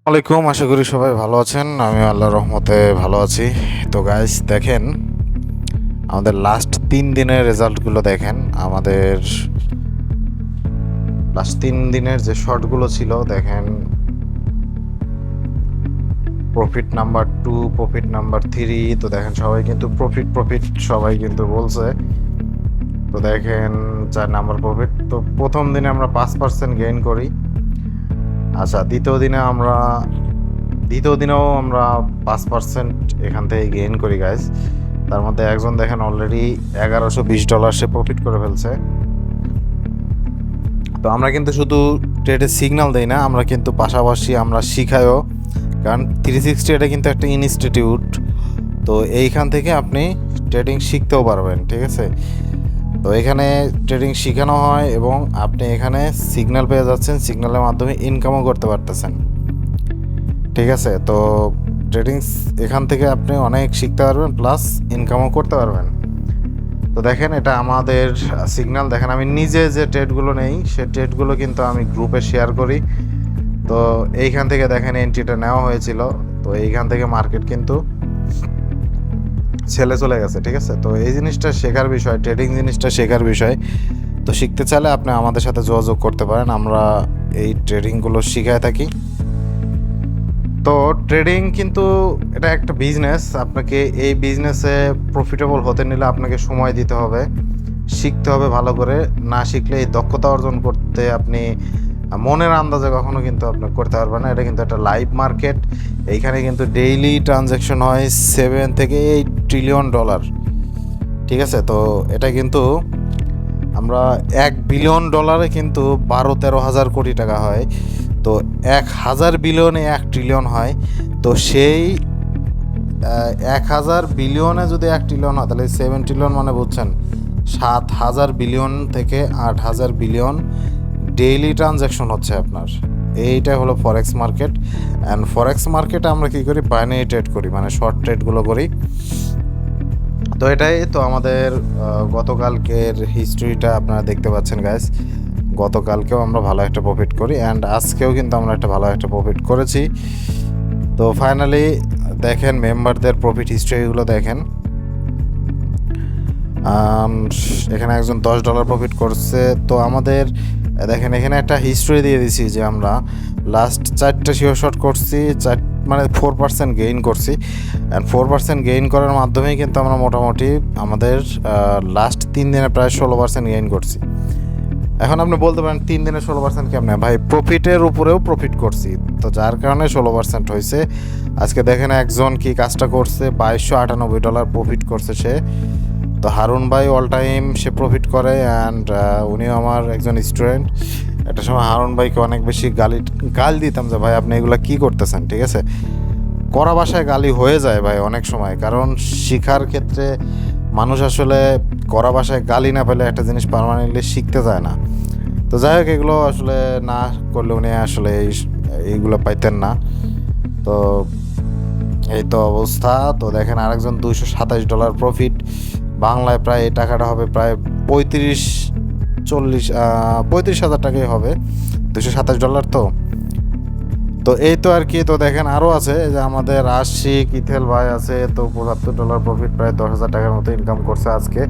ওয়ালাইকুম, আশা করি সবাই ভালো আছেন। আমি আল্লাহর রহমতে ভালো আছি। তো গাইস দেখেন, আমাদের লাস্ট 3 দিনের রেজাল্টগুলো দেখেন। আমাদের লাস্ট 3 দিনের যে শর্টগুলো ছিল দেখেন, প্রফিট নাম্বার 2, প্রফিট নাম্বার 3। তো দেখেন সবাই কিন্তু প্রফিট প্রফিট সবাই কিন্তু বলছে। তো দেখেন 4 নাম্বার প্রফিট। তো প্রথম দিনে আমরা 5% গেইন করি। আচ্ছা, দ্বিতীয় দিনেও আমরা 5% এখান থেকে গেইন করি গাইস। তার মধ্যে একজন দেখেন অলরেডি $1120 সে প্রফিট করে ফেলছে। তো আমরা কিন্তু শুধু ট্রেডে সিগন্যাল দেই না, আমরা কিন্তু পাশাপাশি আমরা শিখাইও। কারণ 360 এটা কিন্তু একটা ইনস্টিটিউট। তো এইখান থেকে আপনি ট্রেডিং শিখতেও পারবেন, ঠিক আছে। তো এখানে ট্রেডিং শেখানো হয় এবং আপনি এখানে সিগন্যাল পেয়ে যাচ্ছেন, সিগন্যালের মাধ্যমে ইনকামও করতে পারতেছেন, ঠিক আছে। তো ট্রেডিং এখান থেকে আপনি অনেক শিখতে পারবেন, প্লাস ইনকামও করতে পারবেন। তো দেখেন এটা আমাদের সিগন্যাল। দেখেন আমি নিজে যে ট্রেডগুলো নেই সে ট্রেডগুলো কিন্তু আমি গ্রুপে শেয়ার করি। তো এইখান থেকে দেখেন এন্ট্রিটা নেওয়া হয়েছিল। তো এইখান থেকে মার্কেট কিন্তু ছেলে চলে গেছে, ঠিক আছে। তো এই জিনিসটা শেখার বিষয়, ট্রেডিং জিনিসটা শেখার বিষয়। তো শিখতে চাইলে আপনি আমাদের সাথে যোগাযোগ করতে পারেন, আমরা এই ট্রেডিংগুলো শিখায় থাকি। তো ট্রেডিং কিন্তু এটা একটা বিজনেস। আপনাকে এই বিজনেসে প্রফিটেবল হতে নিলে আপনাকে সময় দিতে হবে, শিখতে হবে ভালো করে। না শিখলে এই দক্ষতা অর্জন করতে আপনি মনের আন্দাজে কখনো কিন্তু আপনি করতে পারবেন না। এটা কিন্তু একটা লাইভ মার্কেট। এইখানে কিন্তু ডেইলি ট্রানজ্যাকশন হয় $7 থেকে $8 ট্রিলিয়ন, ঠিক আছে। তো এটা কিন্তু আমরা $1 বিলিয়ন কিন্তু 12-13 হাজার কোটি টাকা হয়। তো 1,000 বিলিয়নে 1 ট্রিলিয়ন হয়। তো সেই 1,000 বিলিয়নে যদি 1 ট্রিলিয়ন হয় তাহলে 7 ট্রিলিয়ন মানে বুঝছেন 7,000 বিলিয়ন থেকে 8,000 বিলিয়ন ডেইলি ট্রানজ্যাকশন হচ্ছে আপনার। এইটা হলো ফরেক্স মার্কেট। অ্যান্ড ফরেক্স মার্কেটে আমরা কী করি, বাইনারি ট্রেড করি, মানে শর্ট ট্রেডগুলো করি। তো এটাই তো আমাদের গতকালকের হিস্ট্রিটা আপনারা দেখতে পাচ্ছেন গাইস। গতকালকেও আমরা ভালো একটা প্রফিট করি, অ্যান্ড আজকেও কিন্তু আমরা একটা ভালো একটা প্রফিট করেছি। তো ফাইনালি দেখেন মেম্বারদের প্রফিট হিস্ট্রিগুলো দেখেন। আম, এখানে একজন $10 প্রফিট করছে। তো আমাদের দেখেন এখানে একটা হিস্ট্রি দিয়ে দিছি যে আমরা লাস্ট 4টা শিওর শট করছি, মানে 4% গেইন করছি। অ্যান্ড 4% গেইন করার মাধ্যমেই কিন্তু আমরা মোটামুটি আমাদের লাস্ট 3 দিনে প্রায় 16% গেইন করছি। এখন আপনি বলতে পারেন 3 দিনে 16% কেমনে ভাই? প্রফিটের উপরেও প্রফিট করছি, তো যার কারণে 16% হয়েছে। আজকে দেখেন একজন কি কাজটা করছে, $2298 প্রফিট করছে সে। তো হারুন ভাই অল টাইম সে প্রফিট করে, অ্যান্ড উনিও আমার একজন স্টুডেন্ট। একটা সময় হারুন ভাইকে অনেক বেশি গাল দিতাম যে ভাই আপনি এগুলো কী করতেছেন, ঠিক আছে। কড়া ভাষায় গালি হয়ে যায় ভাই অনেক সময়, কারণ শিখার ক্ষেত্রে মানুষ আসলে কড়া ভাষায় গালি না পেলে একটা জিনিস পার্মানেন্টলি শিখতে যায় না। তো যাই হোক, এগুলো আসলে না করলে উনি আসলে এইগুলো পাইতেন না। তো এই তো অবস্থা। তো দেখেন আরেকজন $227 প্রফিট, বাংলায় প্রায় এই টাকাটা হবে প্রায় 35 হাজার টাকাই হবে। $227 তো। তো এই তো আর কি। তো দেখেন আরও আছে, যে আমাদের আশিক ইথেল ভাই আছে, তো $75 প্রফিট, প্রায় 10,000 টাকার মতো ইনকাম করছে আজকে।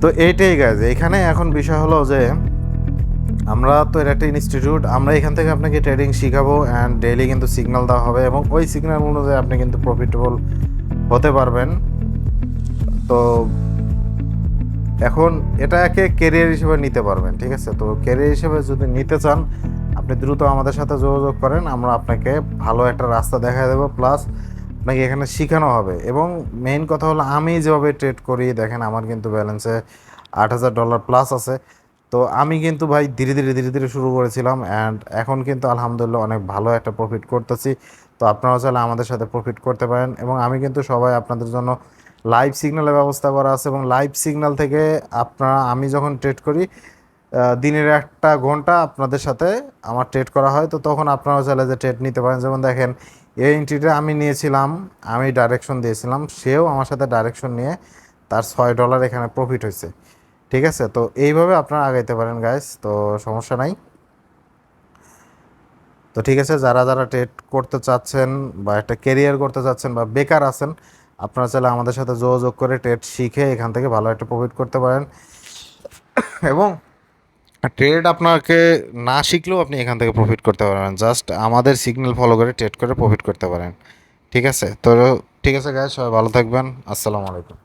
তো এইটাই গাইজ, এখানে এখন বিষয় হলো যে আমরা তো এটা একটা ইনস্টিটিউট, আমরা এখান থেকে আপনাকে ট্রেডিং শিখাবো, অ্যান্ড ডেইলি কিন্তু সিগন্যাল দেওয়া হবে এবং ওই সিগন্যাল অনুযায়ী আপনি কিন্তু প্রফিটেবল হতে পারবেন। তো এখন এটাকে কেরিয়ার হিসেবে নিতে পারবেন, ঠিক আছে। তো কেরিয়ার হিসেবে যদি নিতে চান আপনি দ্রুত আমাদের সাথে যোগাযোগ করেন, আমরা আপনাকে ভালো একটা রাস্তা দেখা দেবো, প্লাস আপনাকে এখানে শেখানো হবে। এবং মেইন কথা হলো আমি যেভাবে ট্রেড করি, দেখেন আমার কিন্তু ব্যালেন্সে $8,000 প্লাস আছে। তো আমি কিন্তু ভাই ধীরে ধীরে ধীরে ধীরে শুরু করেছিলাম, অ্যান্ড এখন কিন্তু আলহামদুলিল্লাহ অনেক ভালো একটা প্রফিট করতেছি। তো আপনারাও চাইলে আমাদের সাথে প্রফিট করতে পারেন। এবং আমি কিন্তু সবাই আপনাদের জন্য লাইভ সিগন্যালের ব্যবস্থা করা আছে, এবং লাইভ সিগন্যাল থেকে আমি যখন ট্রেড করি দিনের 1 ঘন্টা আপনাদের সাথে আমার ট্রেড করা হয়। তো তখন আপনারাও চাইলে যে ট্রেড নিতে পারেন। যেমন দেখেন এই এন্ট্রিটা আমি নিয়েছিলাম, আমি ডাইরেকশন দিয়েছিলাম, সেও আমার সাথে ডাইরেকশন নিয়ে তার $6 এখানে প্রফিট হয়েছে, ঠিক আছে। তো এইভাবে আপনারা আগাইতে পারেন গাইস, তো সমস্যা নাই। তো ঠিক আছে, যারা যারা ট্রেড করতে চাচ্ছেন বা একটা কেরিয়ার করতে চাচ্ছেন বা বেকার আছেন, আপনারা চাইলে আমাদের সাথে যোগাযোগ করে ট্রেড শিখে এখান থেকে ভালো একটা প্রফিট করতে পারেন। এবং ট্রেড আপনাকে না শিখলেও আপনি এখান থেকে প্রফিট করতে পারবেন, জাস্ট আমাদের সিগন্যাল ফলো করে ট্রেড করে প্রফিট করতে পারেন। ঠিক আছে, তো ঠিক আছে গাইস, সবাই ভালো থাকবেন। আসসালামু আলাইকুম।